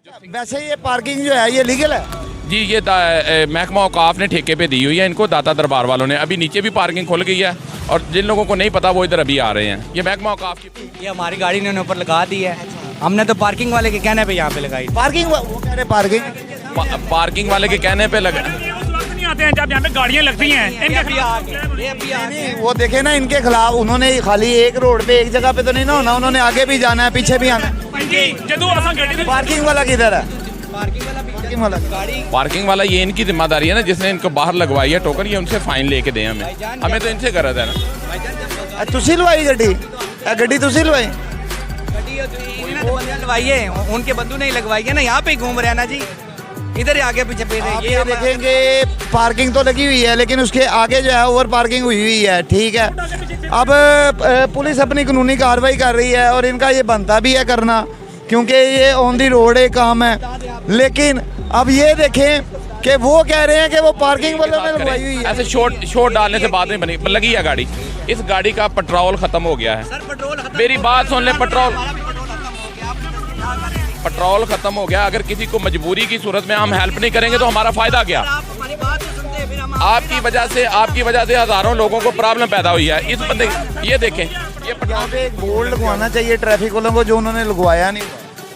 वैसे ये पार्किंग जो है ये लीगल है? जी, ये महकमा औकाफ ने ठेके पे दी हुई है इनको, दाता दरबार वालों ने। अभी नीचे भी पार्किंग खुल गई है और जिन लोगों को नहीं पता वो इधर अभी आ रहे हैं। ये महकमा औकाफ की, ये हमारी गाड़ी ने ऊपर लगा दी है, हमने तो पार्किंग वाले के कहने पे यहाँ पे लगाई। पार्किंग वो कह रहे पार्किंग वाले के कहने पे लगा। नहीं आते हैं जब यहाँ पे गाड़ियाँ लगती हैं इनके वो देखे ना इनके खिलाफ उन्होंने खाली एक रोड पे एक जगह पे तो नहीं ना होना, उन्होंने आगे भी जाना है पीछे भी आना है। पार्किंग वाला किधर है? पार्किंग वाला ये इनकी जिम्मेदारी है ना, जिसने इनको बाहर लगवाई है टोकन, ये उनसे फाइन लेके दें हमें तो इनसे गरज है ना। तुसी लवाई गड्डी तुसी लवाई? लगवाई है, उनके बंधु नहीं लगवाई है ना, यहाँ पे घूम रहे हैं ना जी, इधर ही आगे पीछे पे ये देखेंगे पार्किंग तो लगी हुई है लेकिन उसके आगे जो है ओवर पार्किंग हुई है। ठीक है, अब पुलिस अपनी कानूनी कार्रवाई कर रही है और इनका ये बनता भी है करना, क्योंकि ये ऑन दी रोड एक काम है। लेकिन अब ये देखें कि वो कह रहे हैं कि वो पार्किंग वालों ने लगवाई हुई है। ऐसे शॉर्ट डालने से बात नहीं बनी, लगी है गाड़ी। इस गाड़ी का पेट्रोल खत्म हो गया है। मेरी बात सुन ले, पेट्रोल खत्म हो गया। अगर किसी को मजबूरी की सूरत में हम हेल्प नहीं करेंगे तो हमारा फायदा क्या? आपकी वजह से हजारों लोगों को प्रॉब्लम पैदा हुई है। इस बंदे ये देखें, ये यहाँ पे एक बोर्ड लगवाना चाहिए ट्रैफिक वालों को, जो उन्होंने लगवाया नहीं।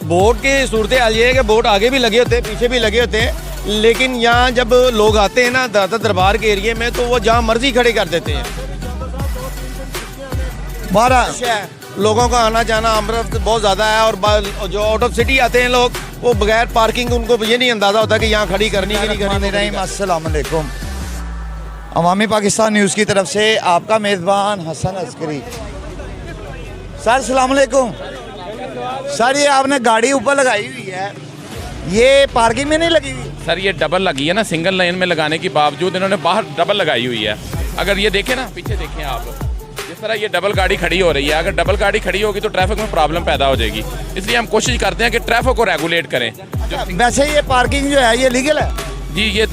बोर्ड की सूरत हाल ये है कि बोर्ड आगे भी लगे होते हैं पीछे भी लगे होते हैं, लेकिन यहाँ जब लोग आते हैं ना दाता दरबार के एरिए में तो वो जहाँ मर्जी खड़े कर देते हैं। लोगों का आना जाना अमृत बहुत ज़्यादा है और जो आउट ऑफ सिटी आते हैं लोग वो बगैर पार्किंग, उनको ये नहीं अंदाज़ा होता कि यहाँ खड़ी करनी कि नहीं करनी। अस्सलाम वालेकुम, अवामी पाकिस्तान न्यूज़ की तरफ से आपका मेज़बान हसन अस्करी। सर अस्सलाम वालेकुम। सर ये आपने गाड़ी ऊपर लगाई हुई है, ये पार्किंग में नहीं लगी हुई? सर ये डबल लगी है ना, सिंगल लाइन में लगाने के बावजूद इन्होंने बाहर डबल लगाई हुई है। अगर ये देखें ना, पीछे देखें आप, जिस तरह ये डबल गाड़ी खड़ी हो रही है, अगर डबल गाड़ी खड़ी होगी तो ट्रैफिक में प्रॉब्लम पैदा हो जाएगी। इसलिए हम कोशिश करते हैं कि ट्रैफिक को रेगुलेट करें। वैसे ये पार्किंग जो है ये लीगल है? जी, ये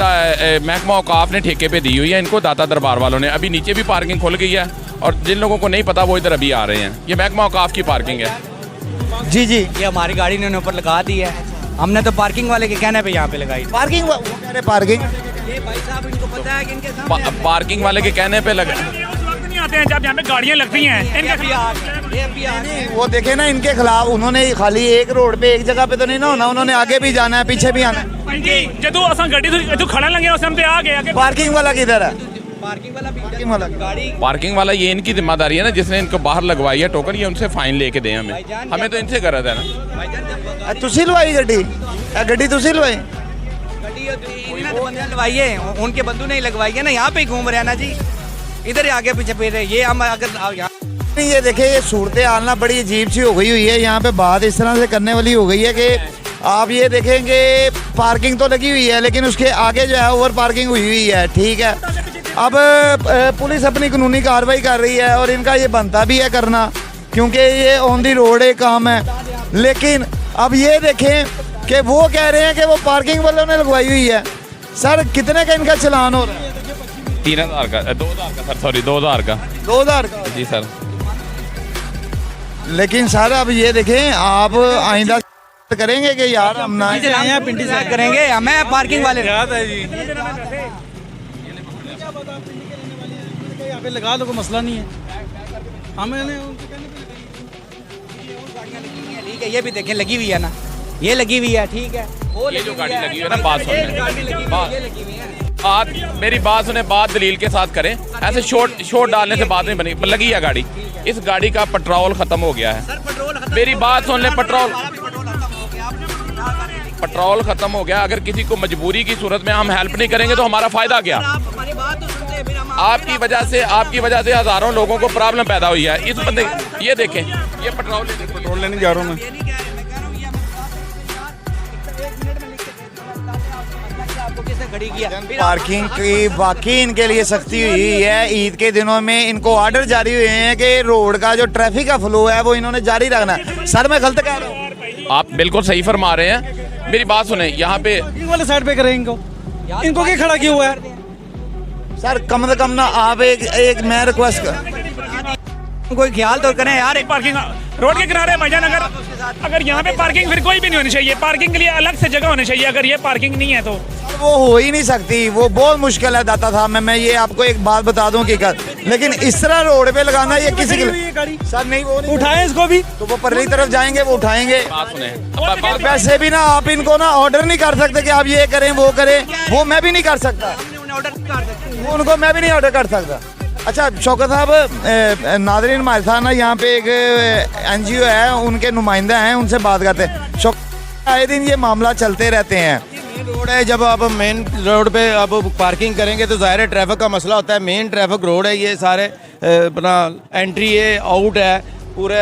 महकमा औकाफ ने ठेके पे दी हुई है इनको, दाता दरबार वालों ने। अभी नीचे भी पार्किंग खुल गई है और जिन लोगों को नहीं पता वो इधर अभी आ रहे हैं। ये महकमा औकाफ की पार्किंग है। जी, ये हमारी गाड़ी ने ऊपर लगा दी है, हमने तो पार्किंग वाले के कहने पे यहाँ पे लगाई। पार्किंग वो कह रहे पार्किंग ये भाई साहब इनको पता है कि इनके पार्किंग वाले के कहने पे लगा। नहीं आते हैं जब यहाँ पे गाड़ियाँ लगती हैं वो देखे ना इनके खिलाफ उन्होंने खाली एक रोड पे एक जगह पे तो नहीं ना होना, उन्होंने आगे भी जाना है पीछे भी आना है। जो असा गड्डी खड़ा लगे उस हम आ गए। पार्किंग वाला किधर है? पार्किंग वाला ये इनकी जिम्मेदारी है ना, जिसने इनको बाहर लगवाई है टोकन, ये उनसे फाइन लेके दें हमें तो इनसे गरज है ना। तुसी लवाई गड्डी तुसी लवाई? लगवाई है, उनके बंधु नहीं लगवाई है ना, यहाँ पे घूम रहे हैं ना जी, इधर ही आगे पीछे पे रहे। ये हम अगर ये देखे ये सूरत हाल ना बड़ी अजीब सी हो गई हुई है। यहाँ पे बात इस तरह से करने वाली हो गई है कि आप ये देखेंगे पार्किंग तो लगी हुई है लेकिन उसके आगे जो है ओवर पार्किंग हुई है। ठीक है, अब पुलिस अपनी कानूनी कार्रवाई कर रही है और इनका ये बनता भी है करना, क्योंकि ये ऑन दी रोड एक काम है। लेकिन अब ये देखें कि वो कह रहे हैं कि वो पार्किंग वालों ने लगवाई हुई है। सर कितने का इनका चलान हो रहा है? 3000 का, 2000 का सर, सॉरी 2000 का। 2000 का? जी सर। लेकिन सर अब ये देखें आप आइंदा करेंगे कि यार हम ना पिंडी से करेंगे, हमें पार्किंग वाले यहाँ पे लगा दो, कोई मसला नहीं है। ठीक है, ये भी देखें लगी हुई है ना, ये लगी हुई है। ठीक है, वो ये जो गाड़ी लगी हुई है ना, बात मेरी बात सुने, बात दलील के साथ करें। ऐसे शॉर्ट डालने से बात नहीं बनी, लगी है गाड़ी। इस गाड़ी का पेट्रोल खत्म हो गया है। मेरी बात सुन ले, पेट्रोल खत्म हो गया। अगर किसी को मजबूरी की सूरत में हम हेल्प नहीं करेंगे तो हमारा फायदा क्या? आपकी वजह से हजारों लोगों को प्रॉब्लम पैदा हुई है। इस बंदे ये देखें, ये पेट्रोल लेने जा रहा हूँ मैं। पार्किंग की वाकई इनके लिए सख्ती हुई है। ईद के दिनों में इनको ऑर्डर जारी हुए हैं कि रोड का जो ट्रैफिक का फ्लो है वो इन्होंने जारी रखना है। सर मैं गलत कह रहा हूँ? आप बिल्कुल सही फरमा रहे हैं। मेरी बात सुने, यहाँ पे वाले साइड पे करें इनको क्या खड़ा क्यों हुआ है? सर कम से कम ना आप एक मैं रिक्वेस्ट कर कोई ख्याल तो करें यार। एक पार्किंग रोड के किनारे भाईजान, अगर यहाँ पे पार्किंग फिर कोई भी नहीं होनी चाहिए, पार्किंग के लिए अलग से जगह होनी चाहिए। अगर ये पार्किंग नहीं है तो वो हो ही नहीं सकती, वो बहुत मुश्किल है दाता साहब। मैं ये आपको एक बात बता दूं कि लेकिन इस तरह रोड पे लगाना ये किसी के सर नहीं, वो उठाएं इसको भी, तो वो परली तरफ जाएंगे, वो उठाएंगे। बात सुने और वैसे भी ना आप इनको ना ऑर्डर नहीं कर सकते कि आप ये करें वो करें, वो मैं भी नहीं कर सकता, वो उनको मैं भी नहीं ऑर्डर कर सकता। अच्छा शौकत साहब, नादरीन हमारे साथ ना यहाँ पे एक NGO है, उनके नुमाइंदा हैं, उनसे बात करते हैं। शौकत आए दिन ये मामला चलते रहते हैं। रोड है, जब आप मेन रोड पे आप पार्किंग करेंगे तो ज़ाहिर है ट्रैफिक का मसला होता है। मेन ट्रैफिक रोड है, ये सारे अपना एंट्री है आउट है, पूरे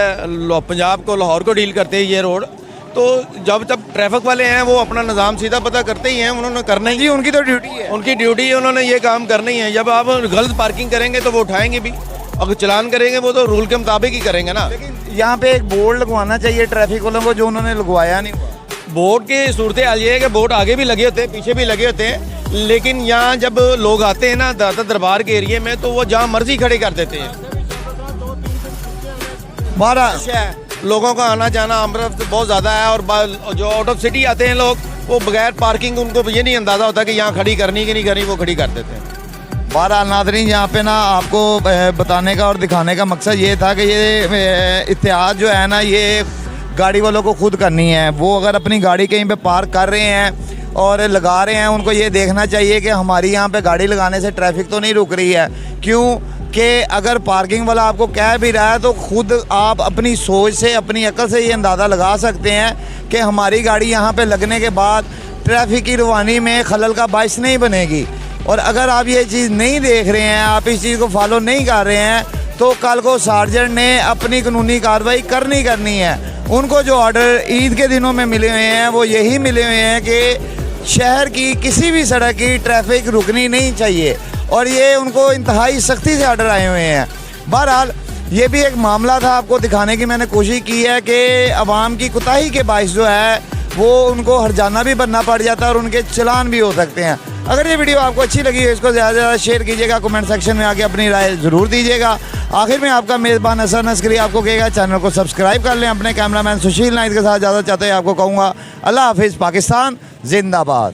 पंजाब को लाहौर को डील करते हैं ये रोड। तो जब ट्रैफिक वाले हैं वो अपना निज़ाम सीधा पता करते ही हैं, उन्होंने करना ही, उनकी तो ड्यूटी है, उनकी ड्यूटी है, उन्होंने ये काम करना ही है। जब आप गलत पार्किंग करेंगे तो वो उठाएंगे भी, अगर चलान करेंगे वो तो रूल के मुताबिक ही करेंगे ना। लेकिन यहाँ पे एक बोर्ड लगवाना चाहिए ट्रैफिक वालों को, जो उन्होंने लगवाया नहीं हुआ। बोर्ड की सूरत हाल ये है कि बोर्ड आगे भी लगे होते हैं, पीछे भी लगे होते हैं, लेकिन यहाँ जब लोग आते हैं ना दाता दरबार के एरिए में, तो वो जहाँ मर्जी खड़े कर देते हैं। लोगों का आना जाना अमृत बहुत ज़्यादा है, और जो आउट ऑफ सिटी आते हैं लोग, वो बगैर पार्किंग उनको ये नहीं अंदाज़ा होता कि यहाँ खड़ी करनी कि नहीं करनी, वो खड़ी कर देते हैं। बहरहाल नाज़रीन, यहाँ पे ना आपको बताने का और दिखाने का मकसद ये था कि ये इत्तेहाद जो है ना, ये गाड़ी वालों को खुद करनी है। वो अगर अपनी गाड़ी कहीं पे पार्क कर रहे हैं और लगा रहे हैं, उनको ये देखना चाहिए कि हमारी यहाँ पे गाड़ी लगाने से ट्रैफिक तो नहीं रुक रही है। क्यों कि अगर पार्किंग वाला आपको कह भी रहा है तो खुद आप अपनी सोच से, अपनी अकल से ये अंदाज़ा लगा सकते हैं कि हमारी गाड़ी यहाँ पे लगने के बाद ट्रैफिक की रवानी में खलल का बाइस नहीं बनेगी। और अगर आप ये चीज़ नहीं देख रहे हैं, आप इस चीज़ को फॉलो नहीं कर रहे हैं, तो कल को सार्जेंट ने अपनी कानूनी कार्रवाई करनी है। उनको जो ऑर्डर ईद के दिनों में मिले हुए हैं वो यही मिले हुए हैं कि शहर की किसी भी सड़क की ट्रैफिक रुकनी नहीं चाहिए, और ये उनको इंतहाई सख्ती से ऑर्डर आए हुए हैं। बहरहाल ये भी एक मामला था, आपको दिखाने की मैंने कोशिश की है कि अवाम की कोताही के बाइस जो है वो उनको हरजाना भी बनना पड़ जाता है और उनके चलान भी हो सकते हैं। अगर ये वीडियो आपको अच्छी लगी है, इसको ज़्यादा से ज़्यादा शेयर कीजिएगा, कमेंट सेक्शन में आके अपनी राय ज़रूर दीजिएगा। आखिर में आपका मेज़बान असर नस्करी आपको कहेगा चैनल को सब्सक्राइब कर लें। अपने कैमरामैन सुशील नाइक के साथ ज़्यादा चाहते हैं आपको कहूँगा अल्लाह हाफिज़, पाकिस्तान जिंदाबाद।